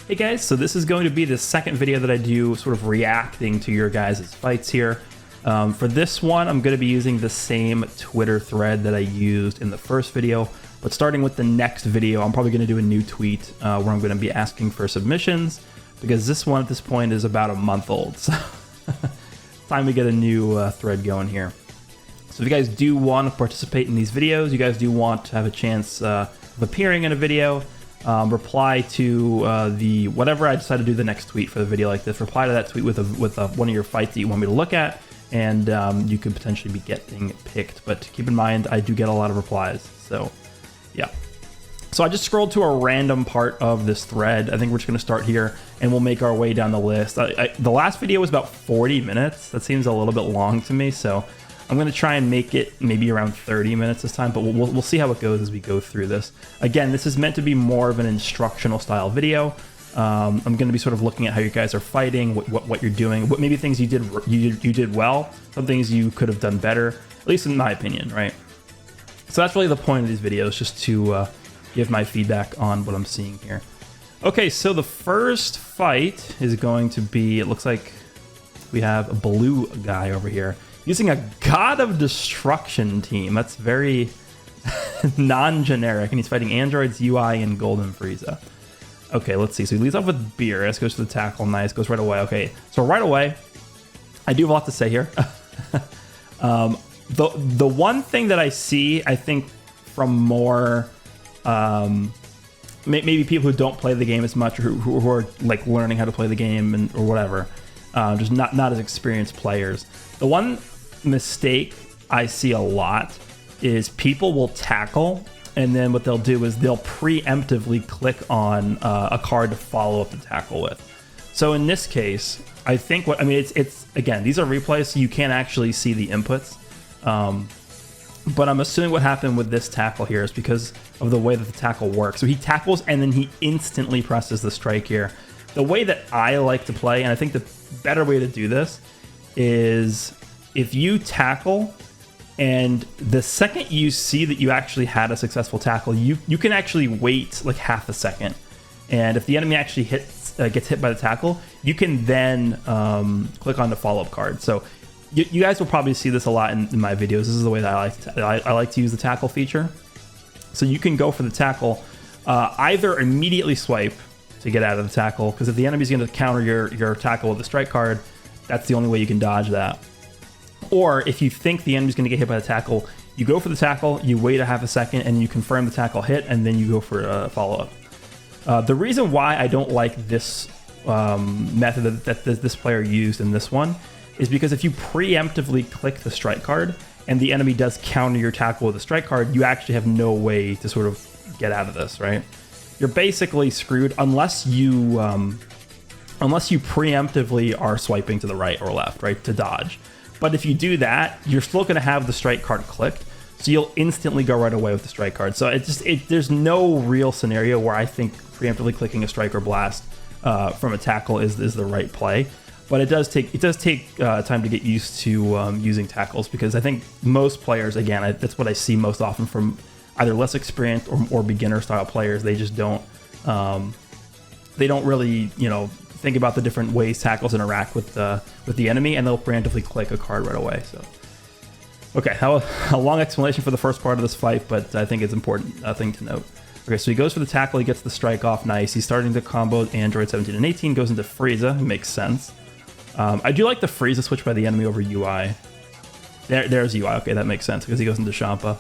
Hey guys, so this is going to be the second video that I do sort of reacting to your guys' fights here. For this one, I'm going to be using the same Twitter thread that I used in the first video, but starting with the next video, I'm probably going to do a new tweet where I'm going to be asking for submissions, because this one at this point is about a month old, so it's time to get a new thread going here. So if you guys do want to participate in these videos, you guys do want to have a chance of appearing in a video, reply to the whatever I decide to do the next tweet for the video like this. Reply to that tweet with one of your fights that you want me to look at, and you could potentially be getting picked. But keep in mind, I do get a lot of replies. So yeah. So I just scrolled to a random part of this thread. I think we're just going to start here, and we'll make our way down the list. The last video was about 40 minutes. That seems a little bit long to me, so I'm going to try and make it maybe around 30 minutes this time, but we'll see how it goes as we go through this. Again, this is meant to be more of an instructional style video. I'm going to be sort of looking at how you guys are fighting, what you're doing, what maybe things you did well, some things you could have done better, at least in my opinion, right? So that's really the point of these videos, just to give my feedback on what I'm seeing here. Okay, so the first fight is going to be, it looks like we have a blue guy over here using a God of Destruction team. That's very non-generic, and he's fighting androids, UI, and Golden Frieza. Okay, let's see. So he leads off with Beerus, goes to the tackle, nice, goes right away. Okay, so right away, I do have a lot to say here. The one thing that I see, I think, from more maybe people who don't play the game as much, or who are like learning how to play the game or whatever, just not as experienced players. The one mistake I see a lot is people will tackle, and then what they'll do is they'll preemptively click on a card to follow up the tackle with. So in this case, I think it's again, these are replays, so you can't actually see the inputs. But I'm assuming what happened with this tackle here is because of the way that the tackle works. So he tackles and then he instantly presses the strike here. The way that I like to play, and I think the better way to do this, is if you tackle and the second you see that you actually had a successful tackle, you can actually wait like half a second. And if the enemy actually gets hit by the tackle, you can then click on the follow-up card. So you guys will probably see this a lot in my videos. This is the way that I like to use the tackle feature. So you can go for the tackle, either immediately swipe to get out of the tackle, because if the enemy's going to counter your tackle with the strike card, that's the only way you can dodge that. Or if you think the enemy's going to get hit by the tackle, you go for the tackle, you wait a half a second, and you confirm the tackle hit, and then you go for a follow-up. The reason why I don't like this method that this player used in this one is because if you preemptively click the strike card and the enemy does counter your tackle with a strike card, you actually have no way to sort of get out of this, right? You're basically screwed unless you preemptively are swiping to the right or left, right, to dodge. But if you do that, you're still going to have the strike card clicked, so you'll instantly go right away with the strike card. So there's no real scenario where I think preemptively clicking a strike or blast from a tackle is the right play. But it does take time to get used to using tackles, because I think most players, again, that's what I see most often from either less experienced or beginner style players. They just don't really, think about the different ways tackles interact with the enemy, and they'll preemptively click a card right away. So, okay, a long explanation for the first part of this fight, but I think it's important thing to note. Okay, so he goes for the tackle, he gets the strike off, nice. He's starting to combo Android 17 and 18, goes into Frieza, it makes sense. I do like the Frieza switch by the enemy over UI. There's UI, okay, that makes sense, because he goes into Champa.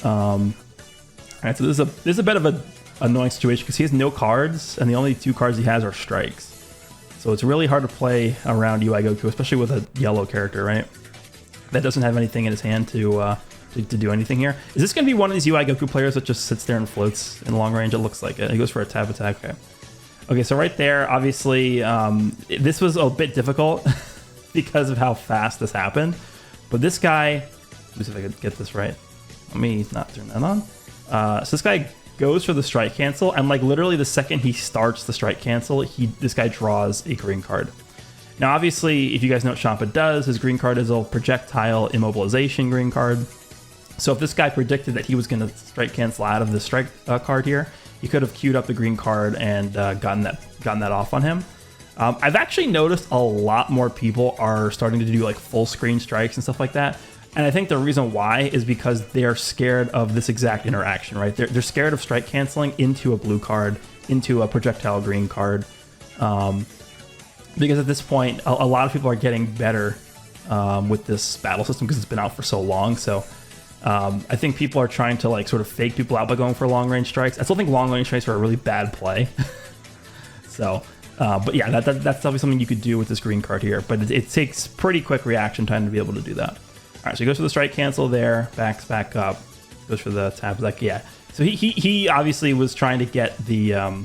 Alright, so this is a bit of an annoying situation, because he has no cards, and the only two cards he has are strikes. So it's really hard to play around UI Goku, especially with a yellow character, right? That doesn't have anything in his hand to do anything here. Is this going to be one of these UI Goku players that just sits there and floats in long range? It looks like it. He goes for a tab attack, okay. Okay, so right there, obviously, this was a bit difficult because of how fast this happened. But this guy, let me see if I can get this right. Let me not turn that on. So this guy goes for the strike cancel, and like literally the second he starts the strike cancel, this guy draws a green card. Now, obviously, if you guys know what Champa does, his green card is a projectile immobilization green card. So if this guy predicted that he was going to strike cancel out of the strike card here, he could have queued up the green card and gotten that off on him. I've actually noticed a lot more people are starting to do like full screen strikes and stuff like that. And I think the reason why is because they are scared of this exact interaction, right? They're scared of strike canceling into a blue card, into a projectile green card. Because at this point, a lot of people are getting better with this battle system because it's been out for so long. So I think people are trying to like sort of fake people out by going for long range strikes. I still think long range strikes are a really bad play. So, but yeah, that's definitely something you could do with this green card here. But it takes pretty quick reaction time to be able to do that. All right, so he goes for the strike cancel there, backs back up, goes for the tab. Like, yeah. So he obviously was trying to get the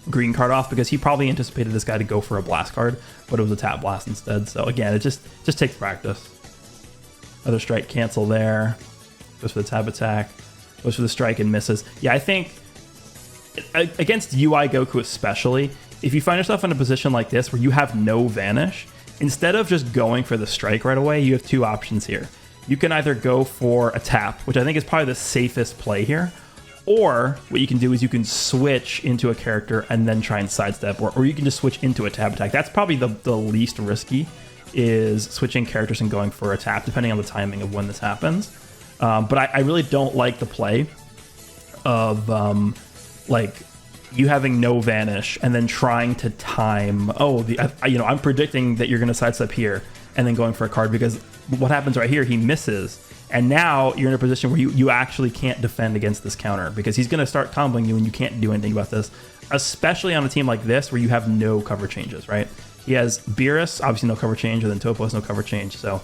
green card off because he probably anticipated this guy to go for a blast card, but it was a tap blast instead. So again, it just takes practice. Another strike cancel there, goes for the tab attack, goes for the strike and misses. Yeah, I think against UI Goku especially, if you find yourself in a position like this where you have no vanish, instead of just going for the strike right away, you have two options here. You can either go for a tap, which I think is probably the safest play here, or what you can do is you can switch into a character and then try and sidestep, or you can just switch into a tap attack. That's probably the least risky, is switching characters and going for a tap, depending on the timing of when this happens. But I really don't like the play of like you having no vanish and then trying to time, I'm predicting that you're going to sidestep here and then going for a card, because what happens right here, he misses. And now you're in a position where you actually can't defend against this counter, because he's going to start comboing you and you can't do anything about this, especially on a team like this where you have no cover changes, right? He has Beerus, obviously no cover change, and then Topo has no cover change. So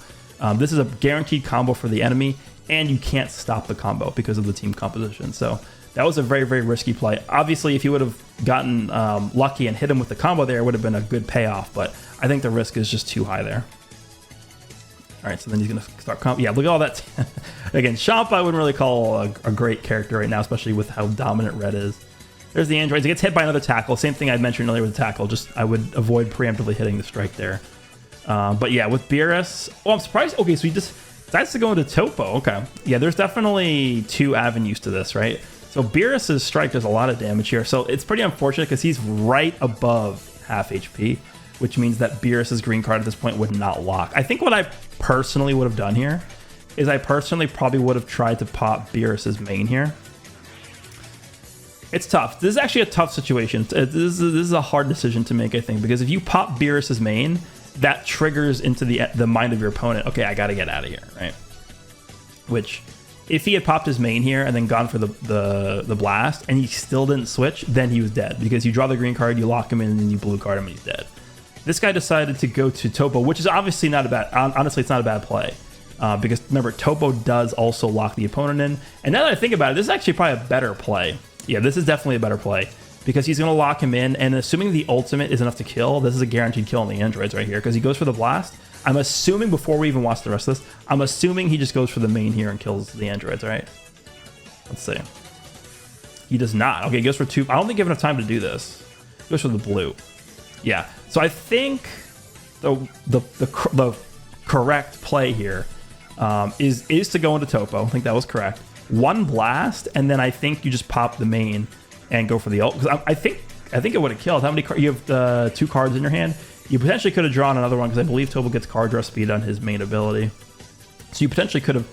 this is a guaranteed combo for the enemy, and you can't stop the combo because of the team composition. So that was a very, very risky play. Obviously, if you would have gotten lucky and hit him with the combo there, it would have been a good payoff, but I think the risk is just too high there. All right, so then he's going to start combo. Yeah, look at all that. Again, Champa I wouldn't really call a great character right now, especially with how dominant red is. There's the androids. He gets hit by another tackle. Same thing I mentioned earlier with the tackle. Just I would avoid preemptively hitting the strike there. But yeah, with Beerus, I'm surprised. Okay, so he just decides to go into Topo. Okay, yeah, there's definitely two avenues to this, right? So Beerus's strike does a lot of damage here. So it's pretty unfortunate because he's right above half HP, which means that Beerus's green card at this point would not lock. I think what I personally would have done here is I personally probably would have tried to pop Beerus's main here. It's tough. This is actually a tough situation. This is a hard decision to make, I think, because if you pop Beerus's main, that triggers into the mind of your opponent. Okay, I got to get out of here, right? Which, if he had popped his main here and then gone for the blast and he still didn't switch, then he was dead, because you draw the green card, you lock him in, and then you blue card him, and he's dead. This guy decided to go to Topo, which is obviously not a bad. Honestly, it's not a bad play, because remember, Topo does also lock the opponent in. And now that I think about it, this is actually probably a better play. Yeah, this is definitely a better play, because he's going to lock him in, and assuming the ultimate is enough to kill, this is a guaranteed kill on the androids right here, because he goes for the blast. I'm assuming, before we even watch the rest of this, I'm assuming he just goes for the main here and kills the androids, right? Let's see. He does not. Okay, he goes for two. I don't think you have enough time to do this. He goes for the blue. Yeah. So I think the correct play here is to go into Topo. I think that was correct. One blast, and then I think you just pop the main and go for the ult. Because I think it would have killed. How many cards? You have 2 cards in your hand. You potentially could have drawn another one, because I believe Topo gets card draw speed on his main ability. So you potentially could have.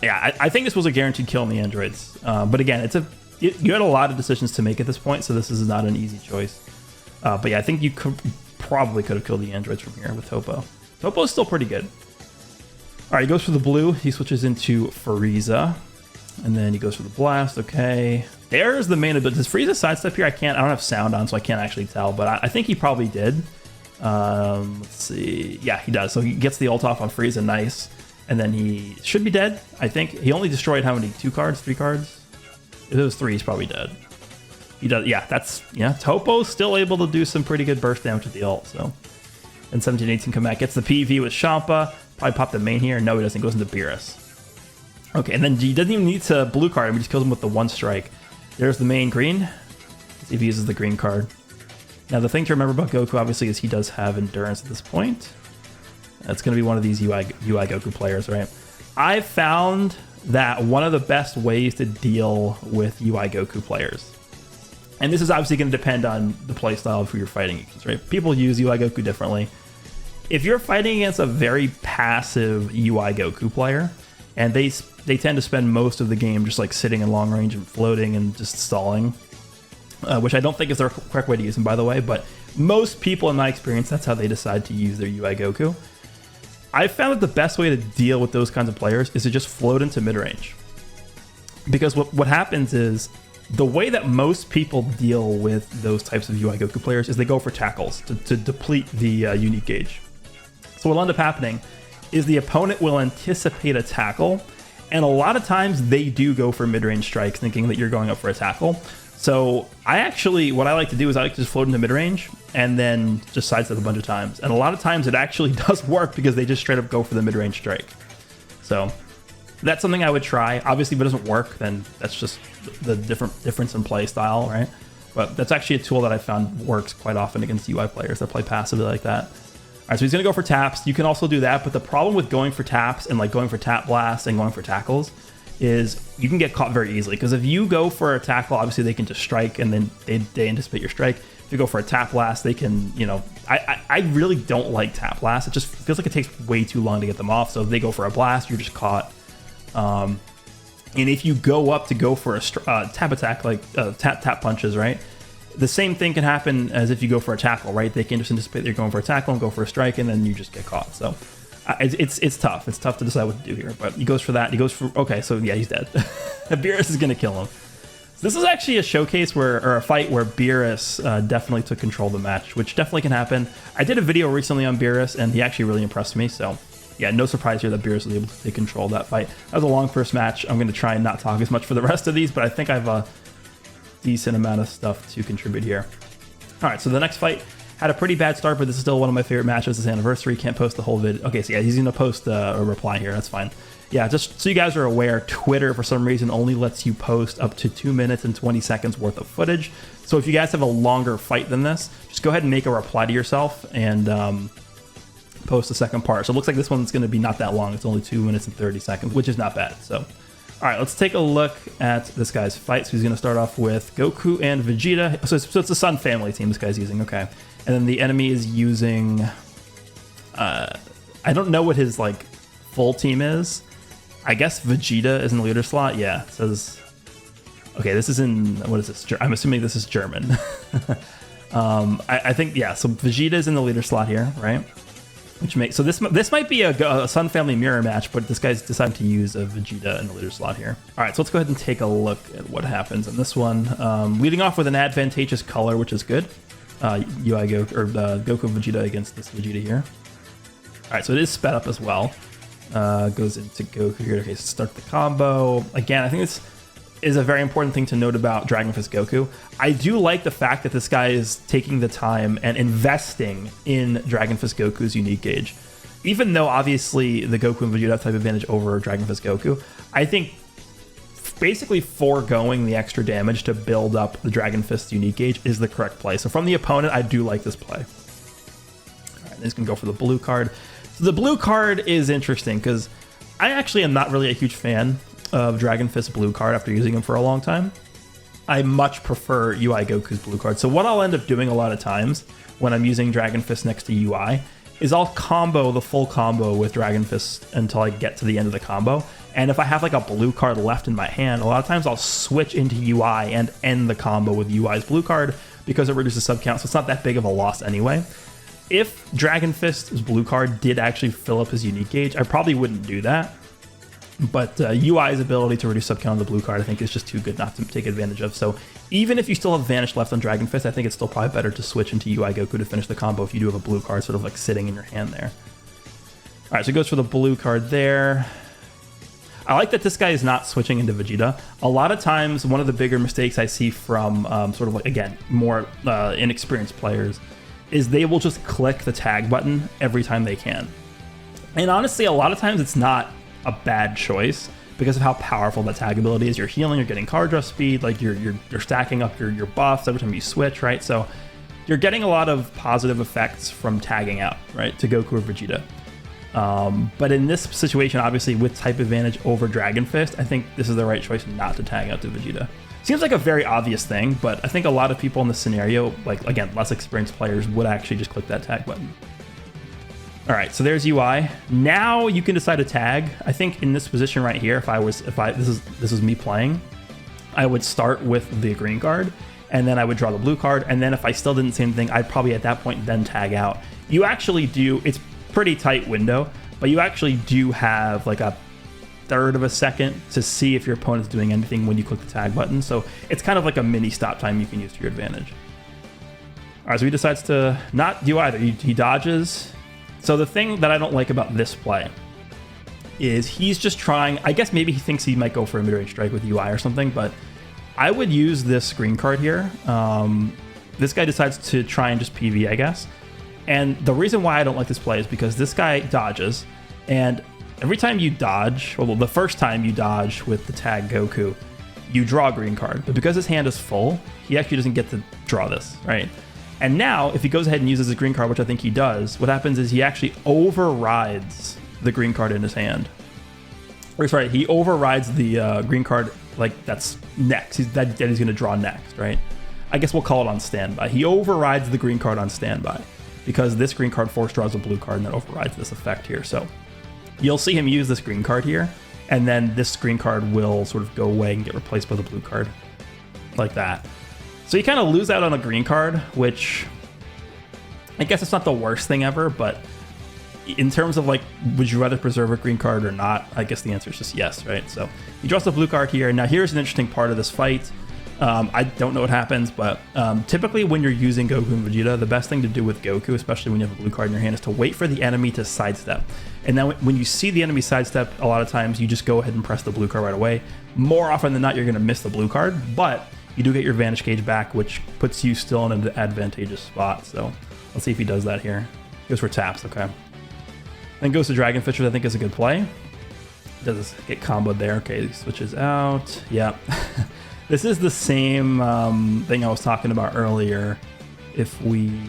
Yeah, I think this was a guaranteed kill on the androids. But again, you had a lot of decisions to make at this point, so this is not an easy choice. But yeah, I think you probably could have killed the androids from here with Topo. Topo is still pretty good. All right, he goes for the blue. He switches into Frieza, and then he goes for the blast. Okay, there's the main ability. Does Frieza sidestep here? I don't have sound on, so I can't actually tell. But I think he probably did. Let's see. Yeah, he does. So he gets the ult off on Frieza. Nice. And then he should be dead. I think he only destroyed how many? 2 cards? 3 cards? If it was 3, he's probably dead. He does. Yeah, Topo's still able to do some pretty good burst damage with the ult. So, and 17-18 come back, gets the PV with Champa. Probably pop the main here. No, he doesn't. He goes into Beerus. Okay, and then he doesn't even need to blue card him. He just kills him with the 1 strike. There's the main green. Let's see if he uses the green card. Now, the thing to remember about Goku, obviously, is he does have endurance at this point. That's going to be one of these UI Goku players, right? I've found that one of the best ways to deal with UI Goku players And this is obviously going to depend on the playstyle of who you're fighting against, right? People use UI Goku differently. If you're fighting against a very passive UI Goku player, and they tend to spend most of the game just like sitting in long range and floating and just stalling, which I don't think is the correct way to use them, by the way, but most people in my experience, that's how they decide to use their UI Goku. I found that the best way to deal with those kinds of players is to just float into mid-range. Because what happens is, the way that most people deal with those types of UI Goku players is they go for tackles to deplete the unique gauge. So what'll end up happening is the opponent will anticipate a tackle, and a lot of times they do go for mid-range strikes thinking that you're going up for a tackle. So what I like to do is I like to just float into mid-range and then just sidestep a bunch of times. And a lot of times it actually does work because they just straight up go for the mid-range strike. So that's something I would try. Obviously, if it doesn't work, then that's just the difference in play style, right? But that's actually a tool that I found works quite often against UI players that play passively like that. All right, so he's going to go for taps. You can also do that, but the problem with going for taps and like going for tap blasts and going for tackles is you can get caught very easily. Because if you go for a tackle, obviously they can just strike and then they anticipate your strike. If you go for a tap blast, they can, you know, I really don't like tap blasts. It just feels like it takes way too long to get them off. So if they go for a blast, you're just caught. And if you go up to go for a tap attack, like tap punches, right? The same thing can happen as if you go for a tackle, right? They can just anticipate that you're going for a tackle and go for a strike, and then you just get caught. So it's tough. It's tough to decide what to do here. But he goes for that. He goes for, okay, so yeah, he's dead. Beerus is going to kill him. So this is actually a showcase or a fight where Beerus definitely took control of the match, which definitely can happen. I did a video recently on Beerus, and he actually really impressed me. So yeah, no surprise here that Beerus was able to take control of that fight. That was a long first match. I'm going to try and not talk as much for the rest of these, but I think I have a decent amount of stuff to contribute here. All right, so the next fight had a pretty bad start, but this is still one of my favorite matches. This anniversary. Can't post the whole vid. Okay, so yeah, he's going to post a reply here. That's fine. Yeah, just so you guys are aware, Twitter, for some reason, only lets you post up to 2 minutes and 20 seconds worth of footage. So if you guys have a longer fight than this, just go ahead and make a reply to yourself and post the second part. So it looks like this one's going to be not that long. It's only 2 minutes and 30 seconds, which is not bad. So, all right, let's take a look at this guy's fight. So he's going to start off with Goku and Vegeta. So it's a Sun family team this guy's using. Okay. And then the enemy is using, I don't know what his like full team is. I guess Vegeta is in the leader slot. Yeah, it says, okay, this is in, what is this? I'm assuming this is German. I think, yeah, so Vegeta is in the leader slot here, right? Which makes, so this might be a Sun Family mirror match, but this guy's decided to use a Vegeta in the leader slot here. All right, so let's go ahead and take a look at what happens in this one. Leading off with an advantageous color, which is good. UI Goku, or Goku Vegeta against this Vegeta here. All right, so it is sped up as well. Goes into Goku here. Okay, so start the combo. Again, I think this is a very important thing to note about Dragon Fist Goku. I do like the fact that this guy is taking the time and investing in Dragon Fist Goku's unique gauge. Even though obviously the Goku and Vegeta have type advantage over Dragon Fist Goku, I think basically foregoing the extra damage to build up the Dragon Fist unique gauge is the correct play. So from the opponent, I do like this play. All right, he's gonna go for the blue card. So the blue card is interesting because I actually am not really a huge fan of Dragon Fist blue card after using him for a long time. I much prefer UI Goku's blue card. So what I'll end up doing a lot of times when I'm using Dragon Fist next to UI is I'll combo the full combo with Dragon Fist until I get to the end of the combo. And if I have like a blue card left in my hand, a lot of times I'll switch into UI and end the combo with UI's blue card because it reduces sub count. So it's not that big of a loss anyway. If Dragon Fist's blue card did actually fill up his unique gauge, I probably wouldn't do that. But UI's ability to reduce sub count on the blue card, I think, is just too good not to take advantage of. So even if you still have advantage left on Dragon Fist, I think it's still probably better to switch into UI Goku to finish the combo if you do have a blue card sort of like sitting in your hand there. All right, so he goes for the blue card there. I like that this guy is not switching into Vegeta. A lot of times, one of the bigger mistakes I see from sort of like, again, more inexperienced players is they will just click the tag button every time they can. And honestly, a lot of times it's not a bad choice because of how powerful that tag ability is. You're healing, you're getting card draw speed, like you're stacking up your buffs every time you switch, right? So you're getting a lot of positive effects from tagging out, right, to Goku or Vegeta. But in this situation, obviously with type advantage over Dragon Fist, I think this is the right choice not to tag out to Vegeta. Seems like a very obvious thing, but I think a lot of people in this scenario, like again, less experienced players, would actually just click that tag button. All right, so there's UI. Now you can decide to tag. I think in this position right here, this is me playing, I would start with the green card, and then I would draw the blue card, and then if I still didn't see anything, I'd probably at that point then tag out. You actually do, it's pretty tight window, but you actually do have like a third of a second to see if your opponent's doing anything when you click the tag button. So it's kind of like a mini stop time you can use to your advantage. All right, so he decides to not do either. He dodges. So the thing that I don't like about this play is he's just trying, I guess maybe he thinks he might go for a mid-range strike with UI or something, but I would use this green card here. This guy decides to try and just PV, I guess. And the reason why I don't like this play is because this guy dodges, and every time you dodge, well, the first time you dodge with the tag Goku, you draw a green card. But because his hand is full, he actually doesn't get to draw this, right? And now, if he goes ahead and uses his green card, which I think he does, what happens is he actually overrides the green card in his hand. Or sorry, he overrides the green card, like that's next. That he's going to draw next, right? I guess we'll call it on standby. He overrides the green card on standby because this green card force draws a blue card and that overrides this effect here. So you'll see him use this green card here, and then this green card will sort of go away and get replaced by the blue card like that. So you kind of lose out on a green card, which I guess it's not the worst thing ever, but in terms of like, would you rather preserve a green card or not? I guess the answer is just yes, right? So he draws the blue card here. Now here's an interesting part of this fight. I don't know what happens, but typically when you're using Goku and Vegeta, the best thing to do with Goku, especially when you have a blue card in your hand, is to wait for the enemy to sidestep. And now when you see the enemy sidestep, a lot of times you just go ahead and press the blue card right away. More often than not, you're going to miss the blue card, but you do get your Vanish Gauge back, which puts you still in an advantageous spot. So let's see if he does that here. Goes for taps, okay. Then goes to Dragon Fist, which I think is a good play. Does get comboed there. Okay, he switches out. Yep. This is the same thing I was talking about earlier. If we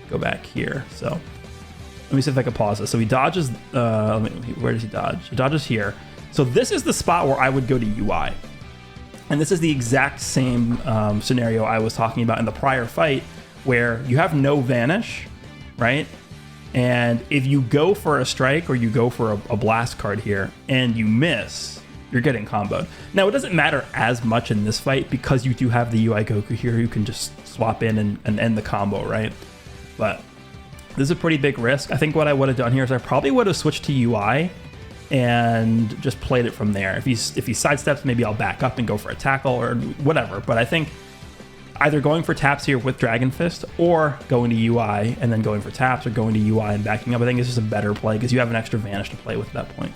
go back here, so let me see if I can pause this. So he dodges. Where does he dodge? He dodges here. So this is the spot where I would go to UI, and this is the exact same scenario I was talking about in the prior fight, where you have no vanish, right? And if you go for a strike or you go for a blast card here and you miss, you're getting comboed. Now, it doesn't matter as much in this fight because you do have the UI Goku here who can just swap in and end the combo, right? But this is a pretty big risk. I think what I would have done here is I probably would have switched to UI and just played it from there. If he sidesteps, maybe I'll back up and go for a tackle or whatever. But I think either going for taps here with Dragon Fist or going to UI and then going for taps or going to UI and backing up, I think it's just a better play because you have an extra vanish to play with at that point.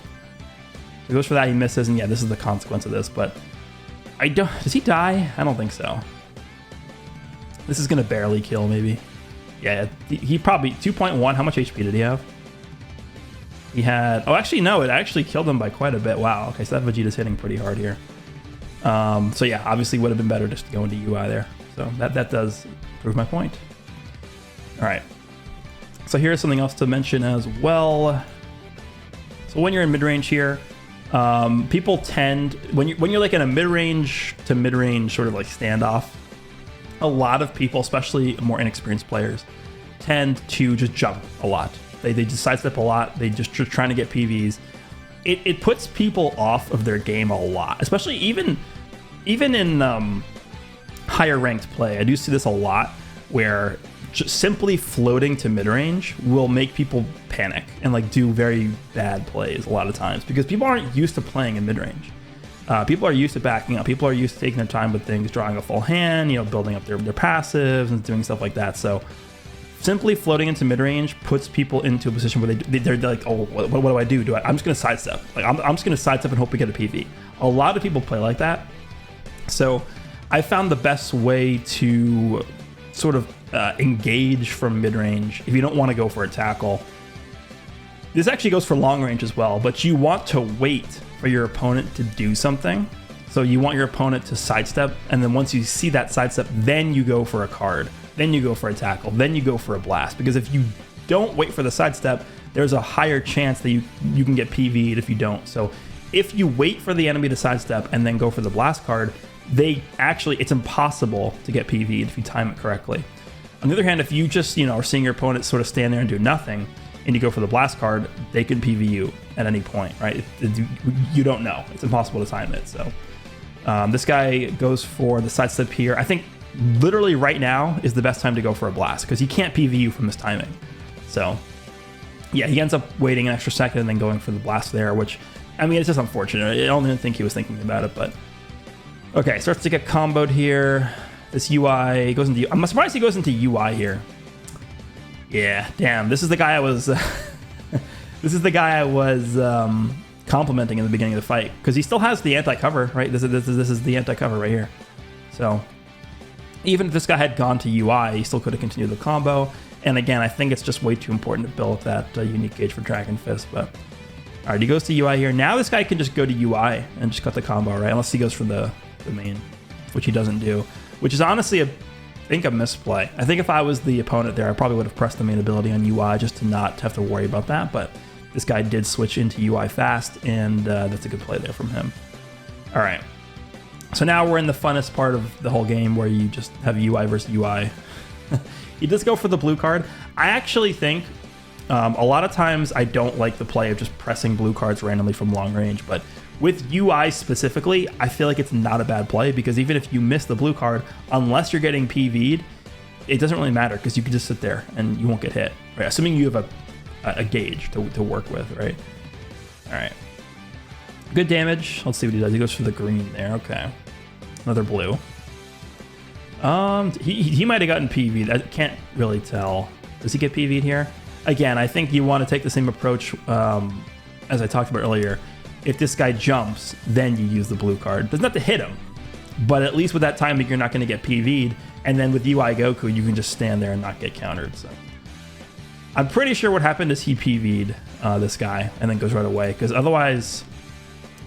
He goes for that, he misses, and yeah, this is the consequence of this, but I don't, does he die? I don't think so. This is gonna barely kill, maybe. Yeah, he probably, 2.1, how much HP did he have? He had, oh, actually, no, it actually killed him by quite a bit. Wow, okay, so that Vegeta's hitting pretty hard here. So yeah, obviously would have been better just to go into UI there. So that does prove my point. All right, so here's something else to mention as well. So when you're in mid-range here, people tend, when you're like in a mid-range to mid-range sort of like standoff, a lot of people, especially more inexperienced players, tend to just jump a lot. They just sidestep a lot. They just trying to get PVs. It puts people off of their game a lot, especially even in higher ranked play. I do see this a lot where just simply floating to mid-range will make people panic and like do very bad plays a lot of times because people aren't used to playing in mid-range. People are used to backing up. People are used to taking their time with things, drawing a full hand, building up their passives and doing stuff like that. So simply floating into mid-range puts people into a position where they're like, oh, what do I do? I'm just going to sidestep. Like I'm just going to sidestep and hope we get a PV. A lot of people play like that. So I found the best way to sort of engage from mid-range if you don't want to go for a tackle. This actually goes for long range as well, but you want to wait for your opponent to do something. So you want your opponent to sidestep, and then once you see that sidestep, then you go for a card, then you go for a tackle, then you go for a blast. Because if you don't wait for the sidestep, there's a higher chance that you can get PV'd if you don't. So if you wait for the enemy to sidestep and then go for the blast card, it's impossible to get PV'd if you time it correctly. On the other hand, if you just, are seeing your opponent sort of stand there and do nothing, and you go for the blast card, they can PV you at any point, right? You don't know. It's impossible to time it. So this guy goes for the sidestep here. I think literally right now is the best time to go for a blast because he can't PV you from this timing. So yeah, he ends up waiting an extra second and then going for the blast there, which, I mean, it's just unfortunate. I don't even think he was thinking about it, but okay, starts to get comboed here. This UI goes into, I'm surprised he goes into UI here. Yeah, damn, this is the guy I was complimenting in the beginning of the fight because he still has the anti-cover, right? This is the anti-cover right here. So even if this guy had gone to UI, he still could have continued the combo. And again, I think it's just way too important to build that unique gauge for Dragon Fist. But all right, he goes to UI here. Now this guy can just go to UI and just cut the combo, right? Unless he goes for the main, which he doesn't do, which is honestly a misplay. I think if I was the opponent there, I probably would have pressed the main ability on UI just to not have to worry about that. But this guy did switch into UI fast, and that's a good play there from him. All right. So now we're in the funnest part of the whole game where you just have UI versus UI. He does go for the blue card. I actually think a lot of times I don't like the play of just pressing blue cards randomly from long range, but with UI specifically, I feel like it's not a bad play because even if you miss the blue card, unless you're getting PV'd, it doesn't really matter because you can just sit there and you won't get hit, right? Assuming you have a gauge to work with, right? All right. Good damage. Let's see what he does. He goes for the green there. Okay. Another blue. He might have gotten PV'd. I can't really tell. Does he get PV'd here? Again, I think you want to take the same approach as I talked about earlier. If this guy jumps, then you use the blue card. Doesn't have to hit him, but at least with that timing, you're not going to get PV'd. And then with UI Goku, you can just stand there and not get countered. So I'm pretty sure what happened is he PV'd this guy and then goes right away, because otherwise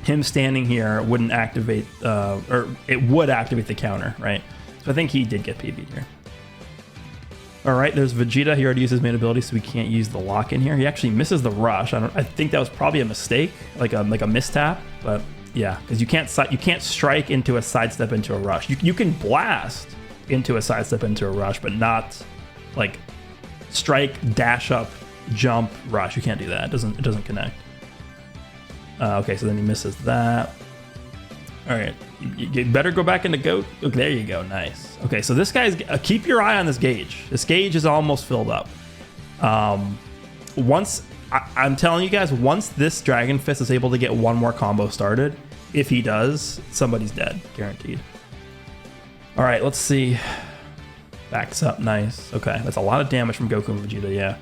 him standing here wouldn't activate, or it would activate the counter, right? So I think he did get PV'd here. All right, there's Vegeta. He already used his main ability, so we can't use the lock in here. He actually misses the rush. I think that was probably a mistake, like a mistap. But yeah, because you can't strike into a sidestep into a rush. You can blast into a sidestep into a rush, but not like strike, dash up, jump, rush. You can't do that. It doesn't connect. Okay, so then he misses that. All right, you better go back into Goat. Oh, there you go, nice. Okay, so this guy's, keep your eye on this gauge. This gauge is almost filled up. I'm telling you guys, once this Dragon Fist is able to get one more combo started, if he does, somebody's dead, guaranteed. All right, let's see. Backs up, nice. Okay, that's a lot of damage from Goku and Vegeta, yeah.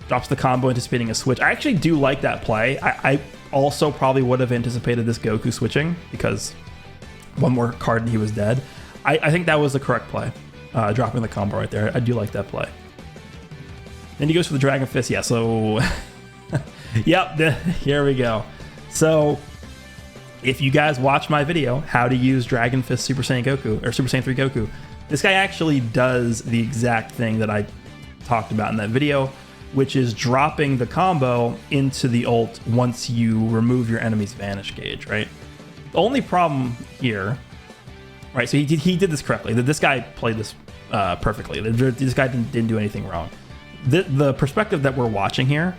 Drops the combo, anticipating a switch. I actually do like that play. I also probably would have anticipated this Goku switching because one more card and he was dead. I think that was the correct play, dropping the combo right there. I do like that play. Then he goes for the Dragon Fist. Yeah, so yep, here we go. So if you guys watch my video, how to use Dragon Fist Super Saiyan Goku, or Super Saiyan 3 Goku, this guy actually does the exact thing that I talked about in that video, which is dropping the combo into the ult once you remove your enemy's Vanish gauge, right? The only problem here, right, so he did this correctly. This guy played this perfectly. This guy didn't do anything wrong. The perspective that we're watching here,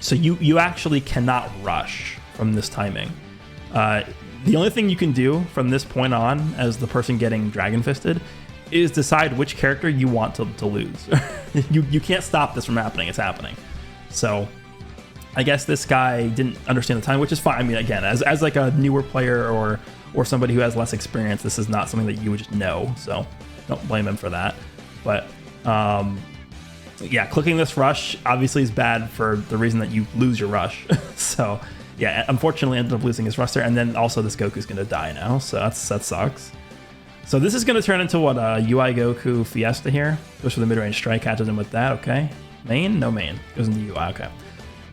so you actually cannot rush from this timing. The only thing you can do from this point on as the person getting Dragon Fisted is decide which character you want to lose. You can't stop this from happening. It's happening. So I guess this guy didn't understand the time, which is fine. I mean, again, as like a newer player or somebody who has less experience, this is not something that you would just know. So don't blame him for that. But yeah, clicking this rush obviously is bad for the reason that you lose your rush. So yeah, unfortunately ended up losing his rush there. And then also this Goku's going to die now. So that sucks. So this is going to turn into what, UI Goku Fiesta here. Goes for the mid-range strike, catches him with that, okay. Main? No main. Goes into UI, okay.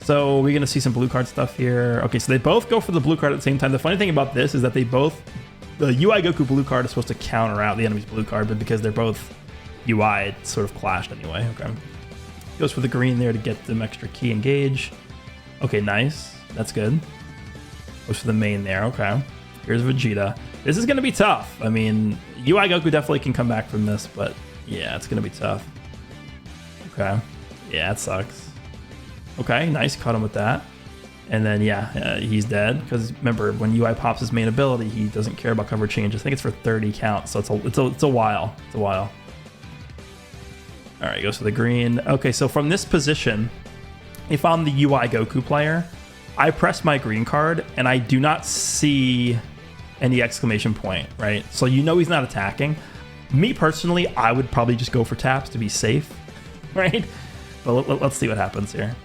So we're going to see some blue card stuff here. Okay, so they both go for the blue card at the same time. The funny thing about this is that the UI Goku blue card is supposed to counter out the enemy's blue card, but because they're both UI, it sort of clashed anyway, okay. Goes for the green there to get them extra key engage. Okay, nice. That's good. Goes for the main there. Okay. Here's Vegeta. This is going to be tough. I mean, UI Goku definitely can come back from this, but yeah, it's going to be tough. Okay. Yeah, it sucks. Okay, nice. Caught him with that. And then, yeah, he's dead. Because remember, when UI pops his main ability, he doesn't care about cover changes. I think it's for 30 count, so it's a while. It's a while. All right, goes for the green. Okay, so from this position, if I'm the UI Goku player, I press my green card, and I do not see any exclamation point, right? So you know he's not attacking. Me personally, I would probably just go for taps to be safe, right? But let's see what happens here.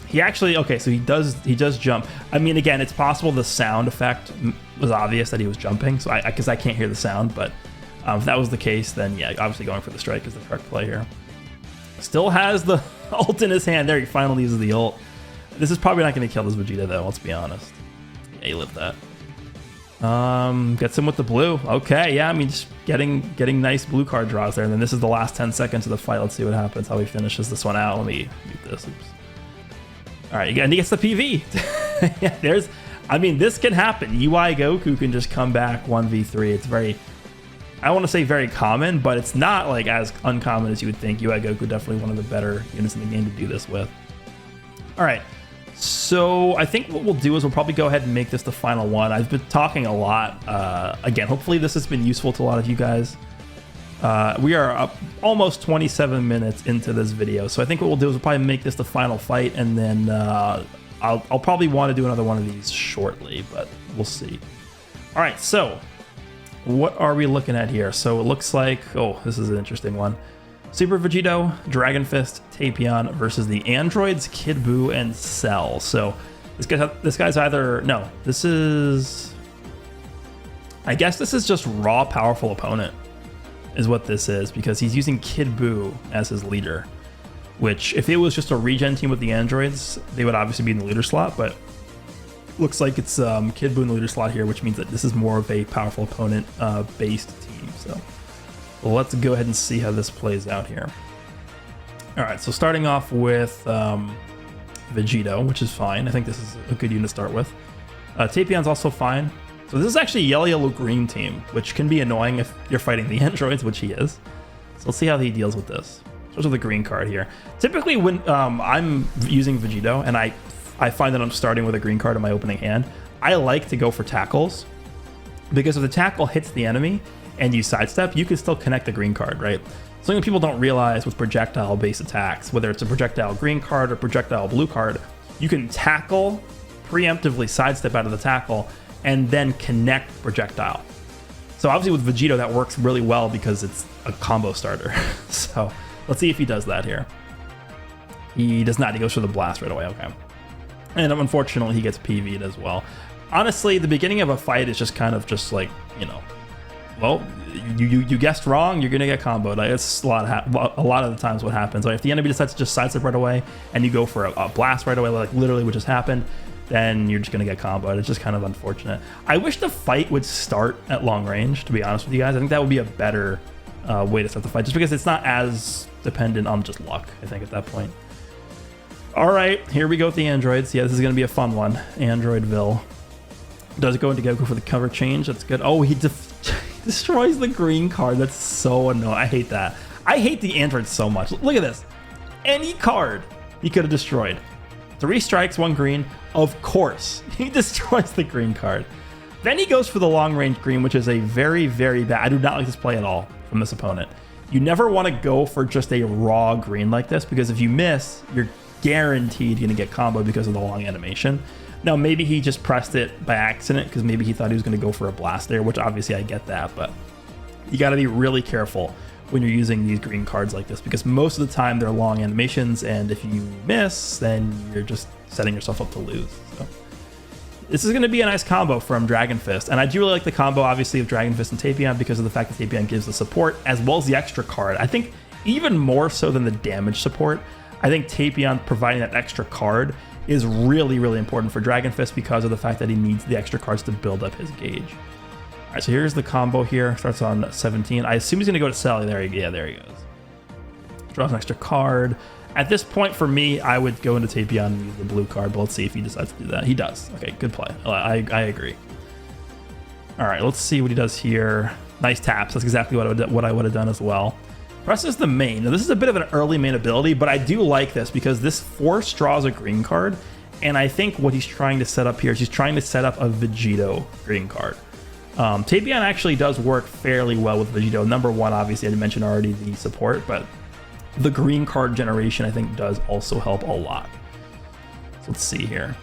He actually, okay, so he does jump. I mean, again, it's possible the sound effect was obvious that he was jumping, so because I can't hear the sound, but if that was the case, then yeah, obviously going for the strike is the correct play here. Still has the ult in his hand. There, he finally uses the ult. This is probably not going to kill this Vegeta, though, let's be honest. Yeah, he lived that. Gets him with the blue. Okay, yeah, I mean, just getting nice blue card draws there. And then this is the last 10 seconds of the fight. Let's see what happens, how he finishes this one out. Let me mute this. Oops. All right, and he gets the PV. Yeah, I mean, this can happen. UI Goku can just come back 1v3. It's very, I don't want to say very common, but it's not like as uncommon as you would think. UI Goku definitely one of the better units in the game to do this with. All right. So I think what we'll do is we'll probably go ahead and make this the final one. I've been talking a lot. Again, hopefully this has been useful to a lot of you guys. We are up almost 27 minutes into this video. So I think what we'll do is we'll probably make this the final fight. And then I'll probably want to do another one of these shortly, but we'll see. All right, so what are we looking at here? So it looks like, oh, this is an interesting one. Super Vegito, Dragon Fist, Tapion versus the androids Kid Buu and Cell. So this guy's either, no, this is, I guess this is just raw powerful opponent is what this is, because he's using Kid Buu as his leader, which if it was just a regen team with the androids, they would obviously be in the leader slot, but looks like it's Kid Buu in the leader slot here, which means that this is more of a powerful opponent based team. So well, let's go ahead and see how this plays out here. All right, so starting off with Vegito, which is fine. I think this is a good unit to start with. Tapion's also fine. So this is actually a yellow green team, which can be annoying if you're fighting the androids, which he is. So let's see how he deals with this. Starts with the green card here. Typically when I'm using Vegito and I find that I'm starting with a green card in my opening hand, I like to go for tackles, because if the tackle hits the enemy and you sidestep, you can still connect the green card, right? Something people don't realize with projectile-based attacks, whether it's a projectile green card or projectile blue card, you can tackle, preemptively sidestep out of the tackle, and then connect projectile. So obviously with Vegito, that works really well because it's a combo starter. So let's see if he does that here. He does not. He goes for the blast right away. Okay. And unfortunately, he gets PV'd as well. Honestly, the beginning of a fight is just kind of just like, you know, well, you guessed wrong, you're gonna get comboed. Like, it's a lot of the times what happens. Like if the enemy decides to just sidestep right away and you go for a blast right away, like literally what just happened, then you're just gonna get comboed. It's just kind of unfortunate. I wish the fight would start at long range, to be honest with you guys. I think that would be a better way to start the fight, just because it's not as dependent on just luck, I think, at that point. All right, here we go with the androids. Yeah, this is gonna be a fun one. Androidville. Does go into Goku for the cover change. That's good. Oh, he destroys the green card. That's so annoying. I hate that. I hate the androids so much. Look at this. Any card he could have destroyed. 3 strikes, 1 green. Of course, he destroys the green card. Then he goes for the long range green, which is a very, very bad. I do not like this play at all from this opponent. You never want to go for just a raw green like this, because if you miss, you're guaranteed going to get combo because of the long animation. Now, maybe he just pressed it by accident because maybe he thought he was going to go for a blast there, which obviously I get that, but you got to be really careful when you're using these green cards like this, because most of the time they're long animations, and if you miss, then you're just setting yourself up to lose. So this is going to be a nice combo from Dragon Fist, and I do really like the combo, obviously, of Dragon Fist and Tapion because of the fact that Tapion gives the support as well as the extra card. I think even more so than the damage support, I think Tapion providing that extra card is really, really important for Dragon Fist because of the fact that he needs the extra cards to build up his gauge. All right, so here's the combo here. Starts on 17. I assume he's going to go to Sally. There he goes. Draws an extra card. At this point, for me, I would go into Tapion and use the blue card, but let's see if he decides to do that. He does. Okay, good play. I agree. All right, let's see what he does here. Nice taps. That's exactly what I would have done as well. Presses the main. Now, this is a bit of an early main ability, but I do like this because this force draws a green card, and I think what he's trying to set up here is he's trying to set up a Vegito green card. Tapion actually does work fairly well with Vegito. Number one, obviously, I mentioned already the support, but the green card generation, I think, does also help a lot. So let's see here.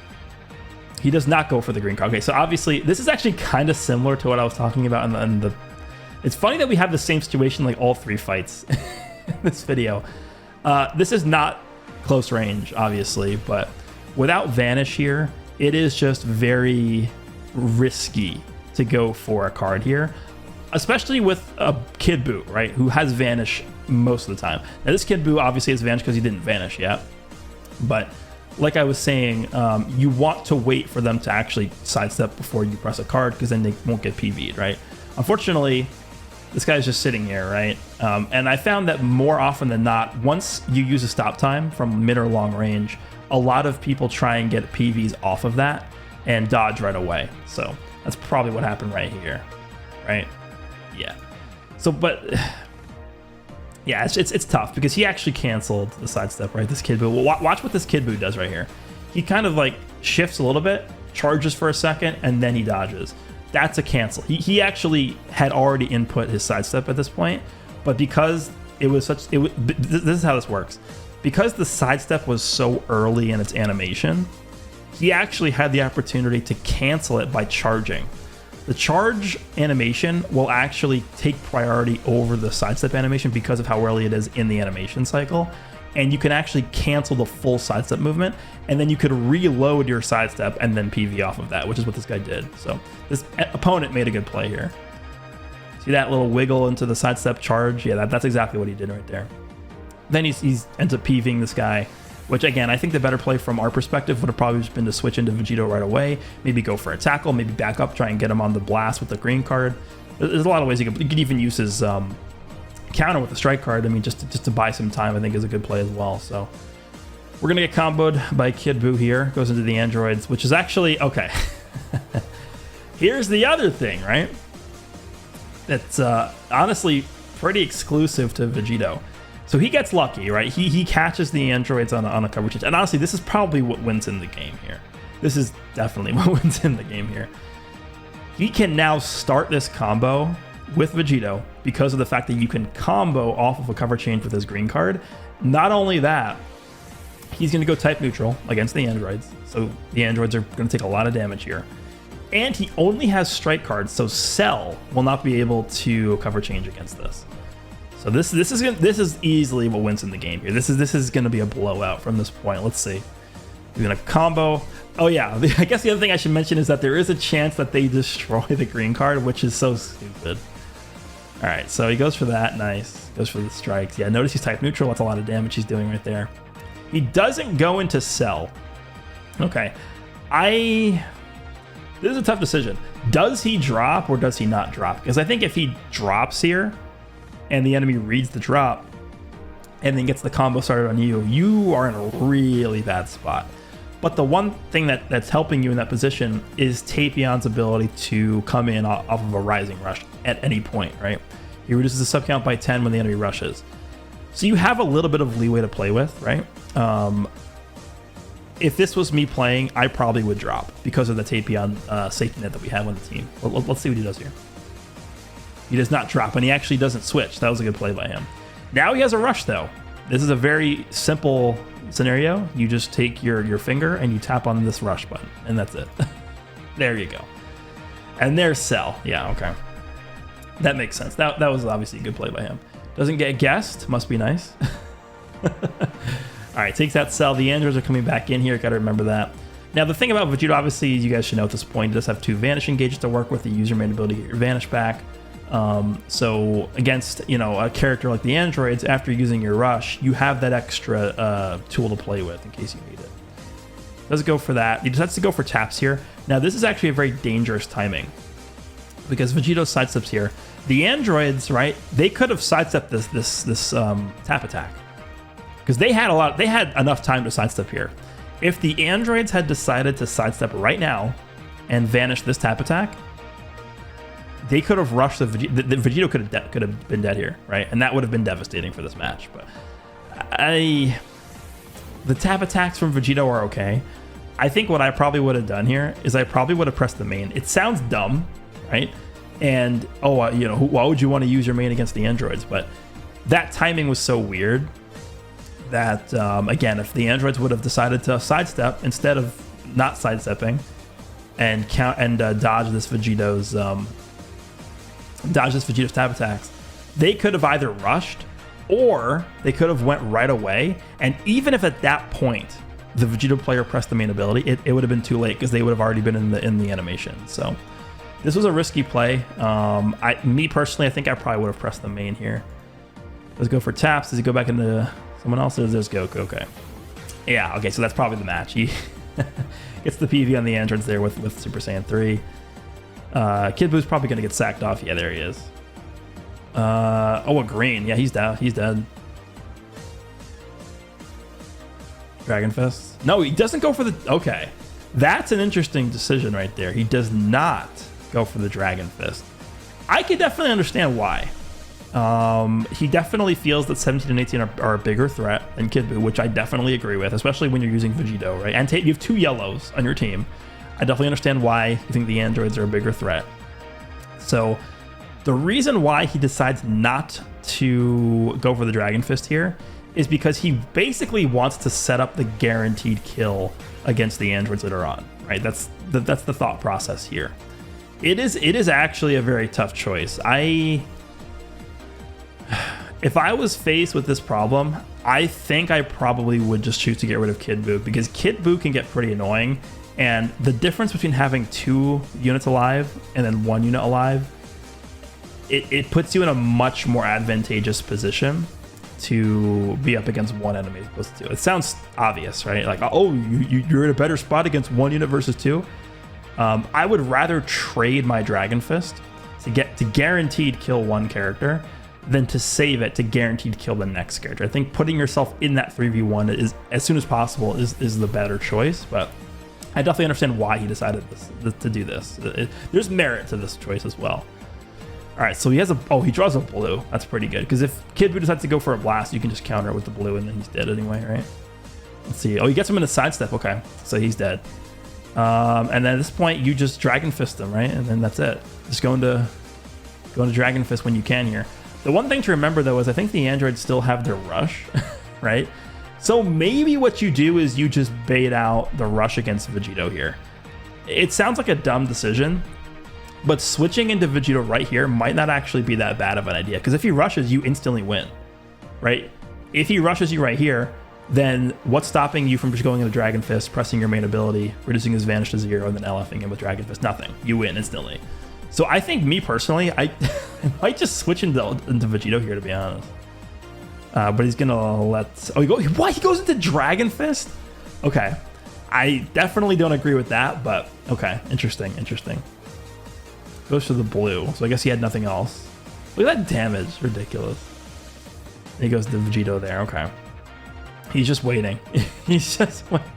He does not go for the green card. Okay, so obviously, this is actually kind of similar to what I was talking about in the... It's funny that we have the same situation like all three fights in this video. This is not close range, obviously, but without Vanish here, it is just very risky to go for a card here, especially with a Kid Buu, right, who has Vanish most of the time. Now, this Kid Buu obviously has Vanish because he didn't Vanish yet, but like I was saying, you want to wait for them to actually sidestep before you press a card because then they won't get PV'd, right? Unfortunately, this guy's just sitting here, right? And I found that more often than not, once you use a stop time from mid or long range, a lot of people try and get PVs off of that and dodge right away. So that's probably what happened right here, right? Yeah. So, but yeah, it's tough because he actually canceled the sidestep, right? This Kid Buu. Well, watch what this Kid Buu does right here. He kind of like shifts a little bit, charges for a second, and then he dodges. That's a cancel. He actually had already input his sidestep at this point, but because it was such, this is how this works. Because the sidestep was so early in its animation, he actually had the opportunity to cancel it by charging. The charge animation will actually take priority over the sidestep animation because of how early it is in the animation cycle. And you can actually cancel the full sidestep movement, and then you could reload your sidestep and then PV off of that, which is what this guy did. So this opponent made a good play here. See that little wiggle into the sidestep charge? Yeah, that's exactly what he did right there. Then he ends up PVing this guy, which again, I think the better play from our perspective would have probably just been to switch into Vegito right away, maybe go for a tackle, maybe back up, try and get him on the blast with the green card. There's a lot of ways you could even use his counter with the strike card. I mean, just to buy some time, I think is a good play as well. So we're gonna get comboed by Kid Buu here. Goes into the androids, which is actually okay. Here's the other thing, right? That's honestly pretty exclusive to Vegito. So he gets lucky, right? He catches the androids on a cover change. And honestly, this is probably what wins in the game here. This is definitely what wins in the game here. He can now start this combo with Vegito because of the fact that you can combo off of a cover change with his green card. Not only that, he's going to go type neutral against the androids. So the androids are going to take a lot of damage here. And he only has strike cards, so Cell will not be able to cover change against this. So this is easily what wins in the game here. This is going to be a blowout from this point. Let's see. He's going to combo. Oh yeah, I guess the other thing I should mention is that there is a chance that they destroy the green card, which is so stupid. All right, so he goes for that. Nice. Goes for the strikes. Yeah, notice he's type neutral. That's a lot of damage he's doing right there. He doesn't go into Cell. Okay. This is a tough decision. Does he drop or does he not drop? Because I think if he drops here and the enemy reads the drop and then gets the combo started on you, you are in a really bad spot. But the one thing that's helping you in that position is Tapion's ability to come in off of a rising rush at any point, right? He reduces the sub count by 10 when the enemy rushes. So you have a little bit of leeway to play with, right? If this was me playing, I probably would drop because of the Tapion safety net that we have on the team. Let's see what he does here. He does not drop, and he actually doesn't switch. That was a good play by him. Now he has a rush, though. This is a very simple scenario. You just take your finger and you tap on this rush button, and that's it. There you go. And there's Cell. Yeah, okay. That makes sense. That was obviously a good play by him. Doesn't get guessed. Must be nice. All right, takes that Cell. The androids are coming back in here. Got to remember that. Now, the thing about Vegito, obviously, you guys should know at this point, it does have 2 Vanish engages to work with. The user made ability to get your Vanish back. So against, a character like the androids, after using your rush, you have that extra tool to play with in case you need it. Does go for that. He decides to go for taps here. Now, this is actually a very dangerous timing because Vegito sidesteps here. The androids, right? They could have sidestepped this tap attack. because they had enough time to sidestep here. If the androids had decided to sidestep right now and vanish this tap attack, they could have rushed the Vegito. The Vegito could have been dead here, right? And that would have been devastating for this match. But the tap attacks from Vegito are okay. I think what I probably would have done here is I probably would have pressed the main. It sounds dumb, right? And why would you want to use your main against the androids? But that timing was so weird that again, if the androids would have decided to sidestep instead of not sidestepping and dodge this Vegito's tap attacks, they could have either rushed or they could have went right away. And even if at that point the Vegito player pressed the main ability, it would have been too late because they would have already been in the animation. So this was a risky play. Me personally, I think I probably would have pressed the main here. Let's go for taps. Does he go back into someone else? There's Goku. Okay. Yeah, okay, so that's probably the match. He gets the PV on the androids there with Super Saiyan 3. Kid Boo's probably going to get sacked off. Yeah, there he is. A green. Yeah, he's down. He's dead. Dragon Fist. No, he doesn't go for the... Okay. That's an interesting decision right there. He does not go for the Dragon Fist. I could definitely understand why. He definitely feels that 17 and 18 are a bigger threat than Kid Buu, which I definitely agree with, especially when you're using Vegito, right? And you have 2 yellows on your team. I definitely understand why you think the androids are a bigger threat. So the reason why he decides not to go for the Dragon Fist here is because he basically wants to set up the guaranteed kill against the androids that are on, right? That's the thought process here. It is actually a very tough choice. If I was faced with this problem, I think I probably would just choose to get rid of Kid Buu, because Kid Buu can get pretty annoying, and the difference between having 2 units alive and then 1 unit alive, it puts you in a much more advantageous position to be up against 1 enemy as opposed to 2. It sounds obvious, right? Like, oh, you're in a better spot against 1 unit versus 2. I would rather trade my Dragon Fist to guaranteed kill 1 character than to save it to guaranteed kill the next character. I think putting yourself in that 3v1 is as soon as possible is the better choice, but I definitely understand why he decided to do this. There's merit to this choice as well. All right, so he draws a blue. That's pretty good, because if Kid Buu decides to go for a blast, you can just counter it with the blue and then he's dead anyway, right? Let's see. Oh, he gets him in a sidestep. Okay, so he's dead. And then at this point, you just Dragon Fist him, right? And then that's it. Just go into Dragon Fist when you can here. The one thing to remember, though, is I think the androids still have their rush, right? So maybe what you do is you just bait out the rush against Vegito here. It sounds like a dumb decision, but switching into Vegito right here might not actually be that bad of an idea, because if he rushes, you instantly win, right? If he rushes you right here, then what's stopping you from just going into Dragon Fist, pressing your main ability, reducing his vanish to 0, and then LFing him with Dragon Fist? Nothing. You win instantly. So I think, me personally, I might just switch into Vegito here, to be honest. But he's gonna let... Oh, he goes into Dragon Fist? Okay. I definitely don't agree with that, but okay. Interesting. Goes for the blue, so I guess he had nothing else. Look at that damage. Ridiculous. He goes to Vegito there. Okay. He's just waiting. He's just waiting.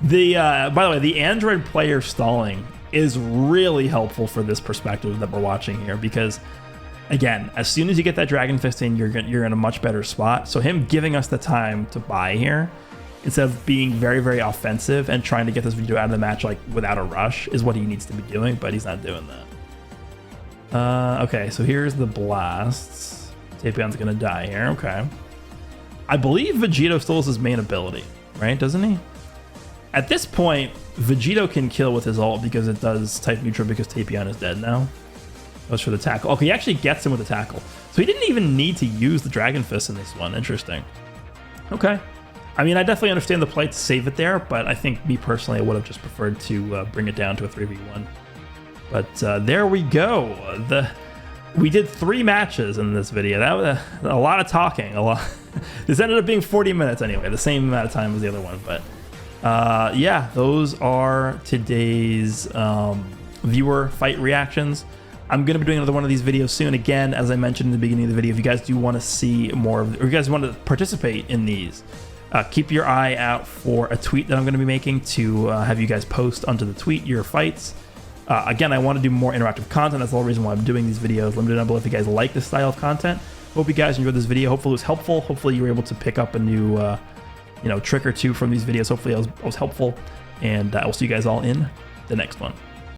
By the way, the android player stalling is really helpful for this perspective that we're watching here, because again, as soon as you get that Dragon Fist in, you're in a much better spot. So him giving us the time to buy here, instead of being very, very offensive and trying to get this Vegito out of the match like without a rush, is what he needs to be doing, but he's not doing that. Okay, so here's the blasts. Tapion's gonna die here. Okay. I believe Vegito still has his main ability, right? Doesn't he? At this point, Vegito can kill with his ult because it does type neutral, because Tapion is dead now. Goes for the tackle. Okay, he actually gets him with the tackle. So he didn't even need to use the Dragon Fist in this one. Interesting. Okay. I mean, I definitely understand the play to save it there, but I think, me personally, I would have just preferred to bring it down to a 3v1. But there we go. We did 3 matches in this video. That was a lot of talking. This ended up being 40 minutes anyway, the same amount of time as the other one. But yeah, those are today's viewer fight reactions. I'm going to be doing another one of these videos soon. Again, as I mentioned in the beginning of the video, if you guys do want to see more of, or you guys want to participate in these, keep your eye out for a tweet that I'm going to be making to have you guys post onto the tweet your fights. Again, I want to do more interactive content. That's the whole reason why I'm doing these videos. Let me know down below if you guys like this style of content. Hope you guys enjoyed this video. Hopefully it was helpful. Hopefully you were able to pick up a new trick or two from these videos. Hopefully I was helpful. And I will see you guys all in the next one.